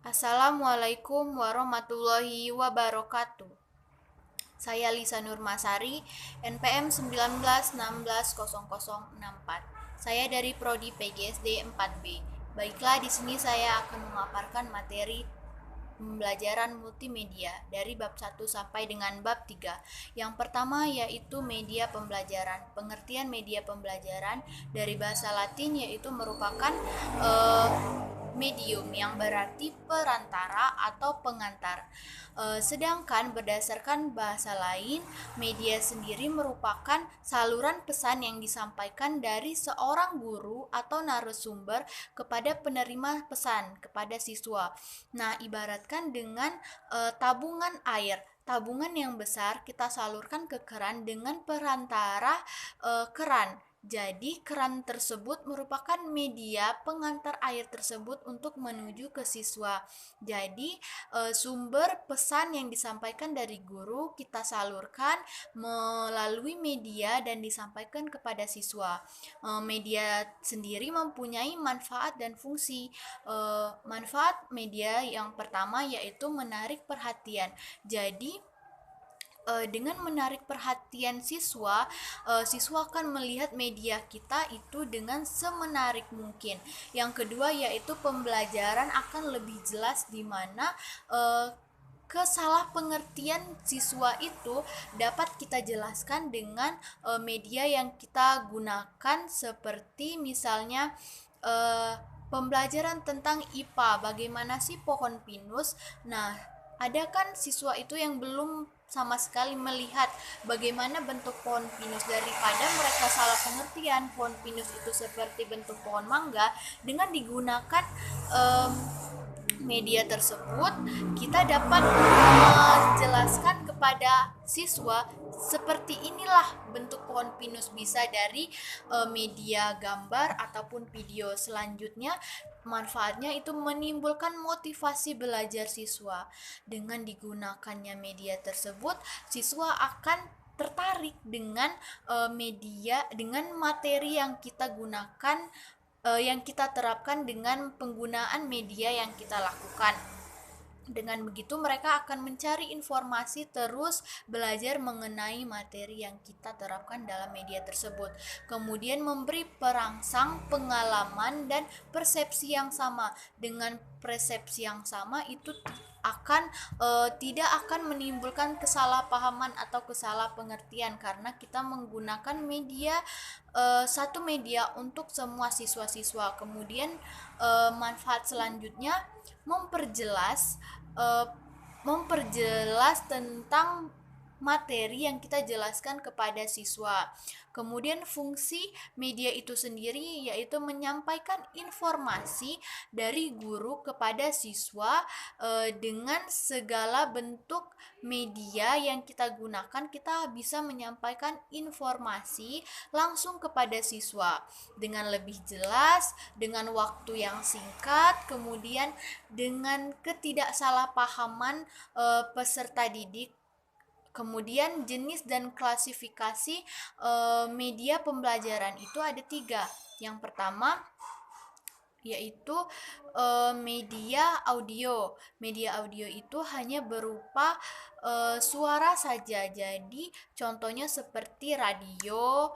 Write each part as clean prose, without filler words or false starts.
Assalamualaikum warahmatullahi wabarakatuh. Saya Lisa Nurmasari, NPM 19160064. Saya dari Prodi PGSD 4B. Baiklah, di sini saya akan memaparkan materi pembelajaran multimedia dari bab 1 sampai dengan bab 3. Yang pertama yaitu media pembelajaran. Pengertian media pembelajaran dari bahasa Latin yaitu merupakan medium yang berarti perantara atau pengantar. Sedangkan berdasarkan bahasa lain, media sendiri merupakan saluran pesan yang disampaikan dari seorang guru atau narasumber kepada penerima pesan kepada siswa. Nah, ibaratkan dengan tabungan air. Tabungan yang besar kita salurkan ke keran dengan perantara keran. Jadi, keran tersebut merupakan media pengantar air tersebut untuk menuju ke siswa. Jadi, sumber pesan yang disampaikan dari guru kita salurkan melalui media dan disampaikan kepada siswa. Media sendiri mempunyai manfaat dan fungsi. Manfaat media yang pertama yaitu menarik perhatian. Jadi, dengan menarik perhatian siswa, siswa akan melihat media kita itu dengan semenarik mungkin. Yang kedua yaitu pembelajaran akan lebih jelas, di mana kesalah pengertian siswa itu dapat kita jelaskan dengan media yang kita gunakan, seperti misalnya pembelajaran tentang IPA, bagaimana sih pohon pinus. Nah, ada kan siswa itu yang belum sama sekali melihat bagaimana bentuk pohon pinus. Daripada mereka salah pengertian pohon pinus itu seperti bentuk pohon mangga, dengan digunakan media tersebut kita dapat menjelaskan kepada siswa seperti inilah bentuk pohon pinus, bisa dari media gambar ataupun video. Selanjutnya, manfaatnya itu menimbulkan motivasi belajar siswa. Dengan digunakannya media tersebut, siswa akan tertarik dengan media, dengan materi yang kita gunakan, yang kita terapkan dengan penggunaan media yang kita lakukan. Dengan begitu mereka akan mencari informasi, terus belajar mengenai materi yang kita terapkan dalam media tersebut. Kemudian memberi perangsang pengalaman dan persepsi yang sama. Dengan persepsi yang sama itu akan tidak akan menimbulkan kesalahpahaman atau kesalahpengertian, karena kita menggunakan media, satu media untuk semua siswa-siswa. Kemudian manfaat selanjutnya memperjelas uh, memperjelas tentang materi yang kita jelaskan kepada siswa. Kemudian fungsi media itu sendiri yaitu menyampaikan informasi dari guru kepada siswa. Dengan segala bentuk media yang kita gunakan, kita bisa menyampaikan informasi langsung kepada siswa dengan lebih jelas, dengan waktu yang singkat, kemudian dengan ketidaksalahpahaman peserta didik. Kemudian jenis dan klasifikasi media pembelajaran itu ada 3. Yang pertama yaitu media audio. Media audio itu hanya berupa suara saja. Jadi contohnya seperti radio,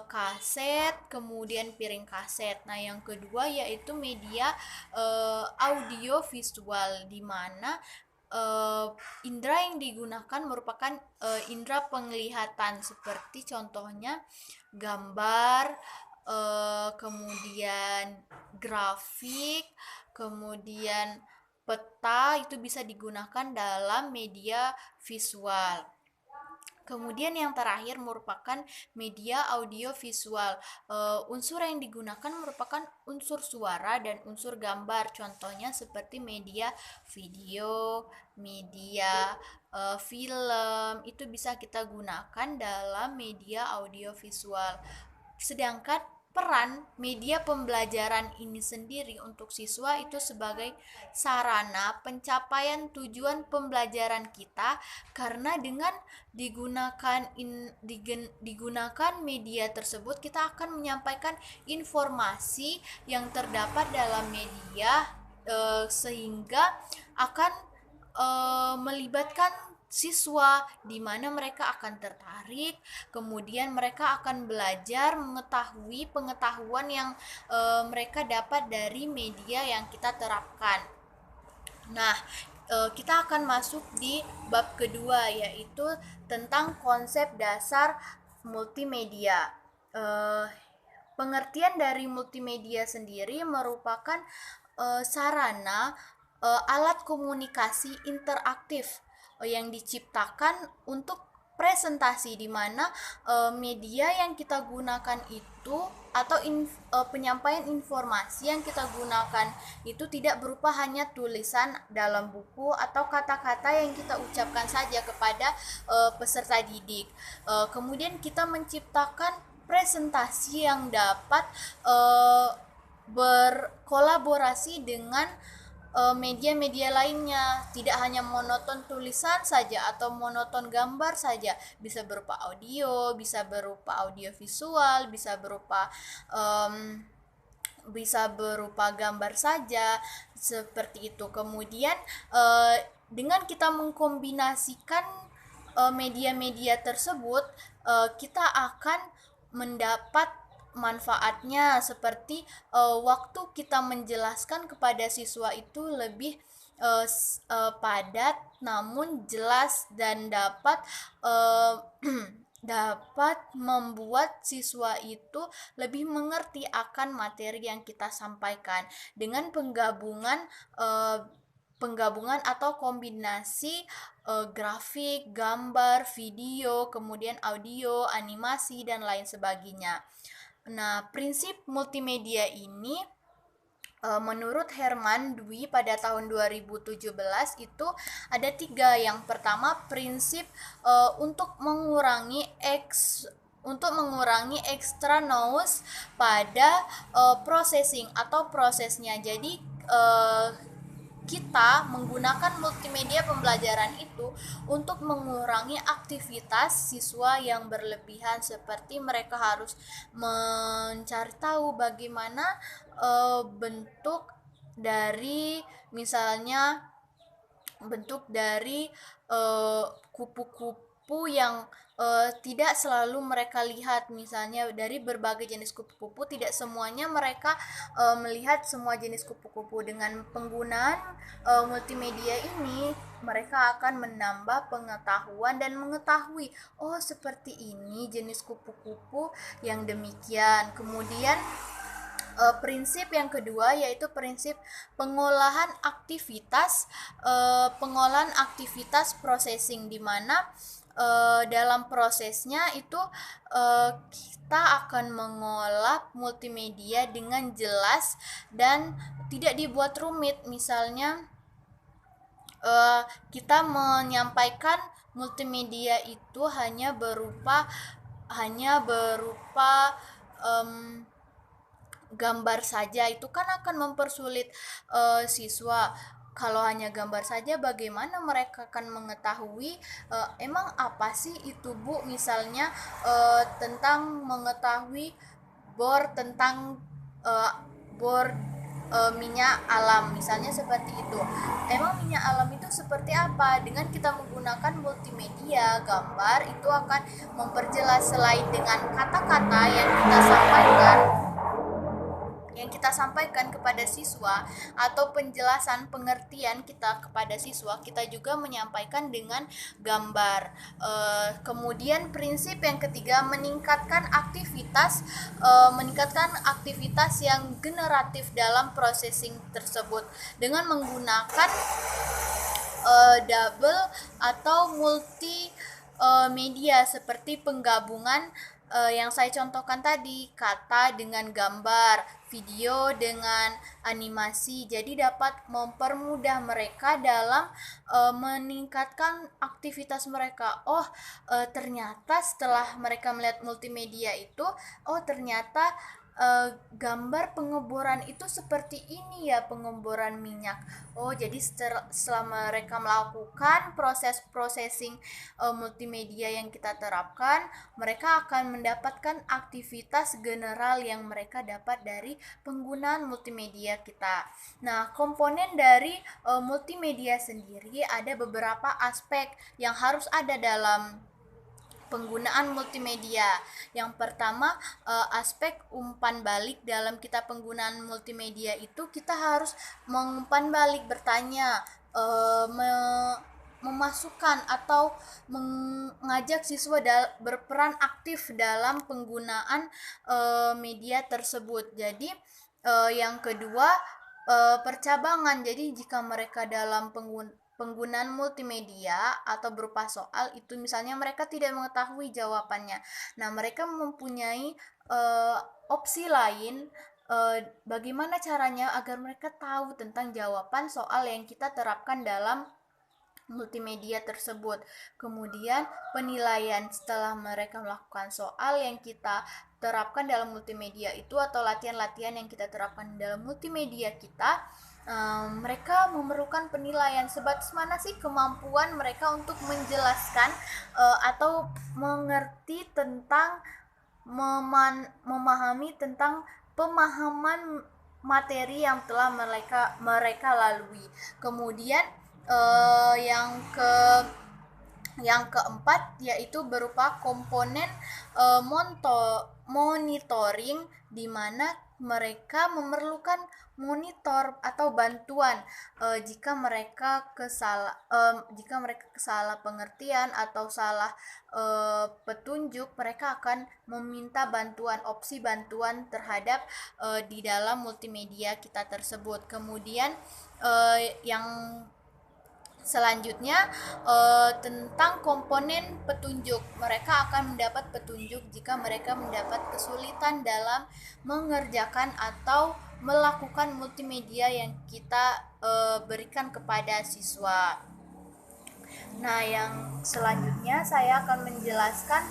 kaset, kemudian piring kaset. Nah, yang kedua yaitu media audio visual, di mana indera yang digunakan merupakan indera penglihatan, seperti contohnya gambar, kemudian grafik, kemudian peta, itu bisa digunakan dalam media visual. Kemudian yang terakhir merupakan media audio visual. Unsur yang digunakan merupakan unsur suara dan unsur gambar. Contohnya seperti media video, media film, itu bisa kita gunakan dalam media audio visual. Sedangkan peran media pembelajaran ini sendiri untuk siswa itu sebagai sarana pencapaian tujuan pembelajaran kita, karena dengan digunakan media tersebut kita akan menyampaikan informasi yang terdapat dalam media sehingga akan melibatkan siswa di mana mereka akan tertarik, kemudian mereka akan belajar mengetahui pengetahuan yang mereka dapat dari media yang kita terapkan. Nah, kita akan masuk di bab kedua, yaitu tentang konsep dasar multimedia. Eh, Pengertian dari multimedia sendiri merupakan sarana alat komunikasi interaktif yang diciptakan untuk presentasi, di mana media yang kita gunakan itu atau penyampaian informasi yang kita gunakan itu tidak berupa hanya tulisan dalam buku atau kata-kata yang kita ucapkan saja kepada peserta didik. Kemudian kita menciptakan presentasi yang dapat berkolaborasi dengan media-media lainnya, tidak hanya monoton tulisan saja atau monoton gambar saja, bisa berupa audio, bisa berupa audio visual, bisa berupa gambar saja, seperti itu. Kemudian dengan kita mengkombinasikan media-media tersebut, kita akan mendapat manfaatnya, seperti waktu kita menjelaskan kepada siswa itu lebih padat namun jelas, dan dapat dapat membuat siswa itu lebih mengerti akan materi yang kita sampaikan dengan penggabungan atau kombinasi grafik, gambar, video, kemudian audio, animasi, dan lain sebagainya. Nah, prinsip multimedia ini menurut Herman Dwi pada tahun 2017 itu ada 3. Yang pertama, prinsip untuk mengurangi extra noise pada processing atau prosesnya. Jadi kita menggunakan multimedia pembelajaran itu untuk mengurangi aktivitas siswa yang berlebihan, seperti mereka harus mencari tahu bagaimana bentuk dari misalnya kupu-kupu yang tidak selalu mereka lihat. Misalnya dari berbagai jenis kupu-kupu, tidak semuanya mereka melihat semua jenis kupu-kupu. Dengan penggunaan multimedia ini, mereka akan menambah pengetahuan dan mengetahui, oh seperti ini jenis kupu-kupu yang demikian. Kemudian prinsip yang kedua yaitu prinsip pengolahan aktivitas processing, di mana dalam prosesnya itu kita akan mengolah multimedia dengan jelas dan tidak dibuat rumit. Misalnya kita menyampaikan multimedia itu hanya berupa gambar saja, itu kan akan mempersulit siswa. Kalau hanya gambar saja, bagaimana mereka akan mengetahui emang apa sih itu, Bu? Misalnya tentang mengetahui tentang bor minyak alam, misalnya seperti itu. Emang minyak alam itu seperti apa? Dengan kita menggunakan multimedia gambar, itu akan memperjelas. Selain dengan kata-kata yang kita sampaikan kepada siswa atau penjelasan pengertian kita kepada siswa, kita juga menyampaikan dengan gambar. Kemudian prinsip yang ketiga, meningkatkan aktivitas yang generatif dalam processing tersebut dengan menggunakan double atau multi media, seperti penggabungan yang saya contohkan tadi, kata dengan gambar, video dengan animasi. Jadi dapat mempermudah mereka dalam meningkatkan aktivitas mereka. Ternyata setelah mereka melihat multimedia itu, ternyata gambar pengeboran itu seperti ini ya, pengeboran minyak. Oh, jadi setelah mereka melakukan proses processing multimedia yang kita terapkan, mereka akan mendapatkan aktivitas general yang mereka dapat dari penggunaan multimedia kita. Nah, komponen dari multimedia sendiri ada beberapa aspek yang harus ada dalam penggunaan multimedia. Yang pertama, aspek umpan balik. Dalam kita penggunaan multimedia itu kita harus mengumpan balik, bertanya, memasukkan atau mengajak siswa berperan aktif dalam penggunaan media tersebut. Jadi yang kedua, percabangan. Jadi jika mereka dalam penggunaan multimedia atau berupa soal itu, misalnya mereka tidak mengetahui jawabannya, nah mereka mempunyai opsi lain, bagaimana caranya agar mereka tahu tentang jawaban soal yang kita terapkan dalam multimedia tersebut. Kemudian penilaian setelah mereka melakukan soal yang kita terapkan dalam multimedia itu, atau latihan-latihan yang kita terapkan dalam multimedia kita, mereka memerlukan penilaian sebatas mana sih kemampuan mereka untuk menjelaskan atau mengerti tentang memahami tentang pemahaman materi yang telah mereka lalui. Kemudian yang keempat yaitu berupa komponen monitoring, di mana mereka memerlukan monitor atau bantuan jika mereka kesalah pengertian atau salah petunjuk, mereka akan meminta opsi bantuan terhadap di dalam multimedia kita tersebut. Kemudian yang selanjutnya tentang komponen petunjuk. Mereka akan mendapat petunjuk jika mereka mendapat kesulitan dalam mengerjakan atau melakukan multimedia yang kita berikan kepada siswa. Nah, yang selanjutnya saya akan menjelaskan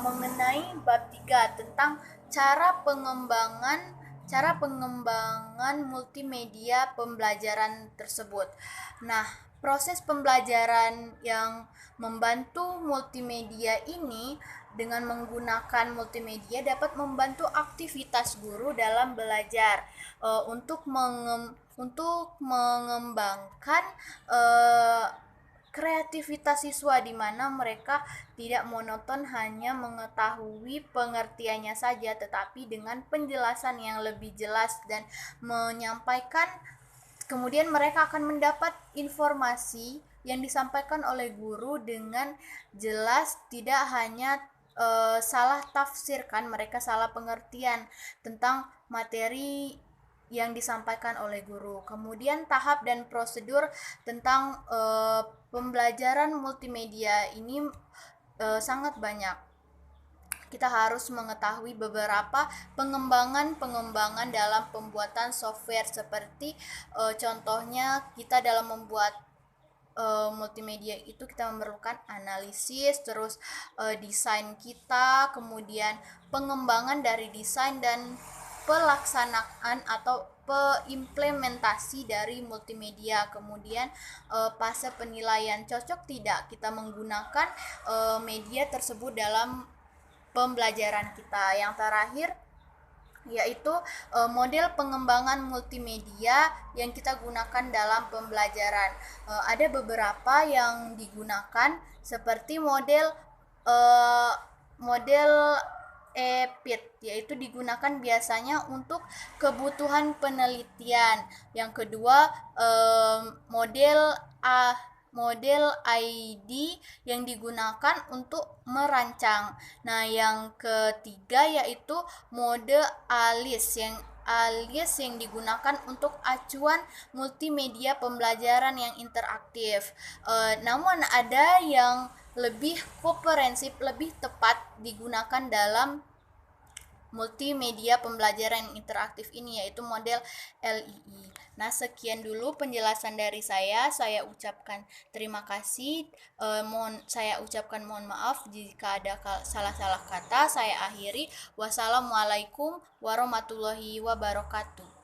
mengenai bab 3 tentang cara pengembangan multimedia pembelajaran tersebut. Nah, proses pembelajaran yang membantu multimedia ini dengan menggunakan multimedia dapat membantu aktivitas guru dalam belajar untuk mengembangkan kreativitas siswa, di mana mereka tidak monoton hanya mengetahui pengertiannya saja, tetapi dengan penjelasan yang lebih jelas dan menyampaikan. Kemudian mereka akan mendapat informasi yang disampaikan oleh guru dengan jelas, tidak hanya salah tafsirkan, mereka salah pengertian tentang materi yang disampaikan oleh guru. Kemudian tahap dan prosedur tentang pembelajaran multimedia ini sangat banyak. Kita harus mengetahui beberapa pengembangan dalam pembuatan software, seperti contohnya kita dalam membuat multimedia itu kita memerlukan analisis, terus desain kita, kemudian pengembangan dari desain dan pelaksanaan atau implementasi dari multimedia. Kemudian fase penilaian, cocok tidak kita menggunakan media tersebut dalam pembelajaran kita. Yang terakhir yaitu model pengembangan multimedia yang kita gunakan dalam pembelajaran. Ada beberapa yang digunakan, seperti model EPIT, yaitu digunakan biasanya untuk kebutuhan penelitian. Yang kedua, model ID yang digunakan untuk merancang. Nah, yang ketiga yaitu mode ALIS yang digunakan untuk acuan multimedia pembelajaran yang interaktif. Namun ada yang lebih komprehensif, lebih tepat digunakan dalam multimedia pembelajaran interaktif ini, yaitu model LII. Nah, sekian dulu penjelasan dari saya. Saya ucapkan terima kasih. Saya ucapkan mohon maaf jika ada salah-salah kata. Saya akhiri. Wassalamualaikum warahmatullahi wabarakatuh.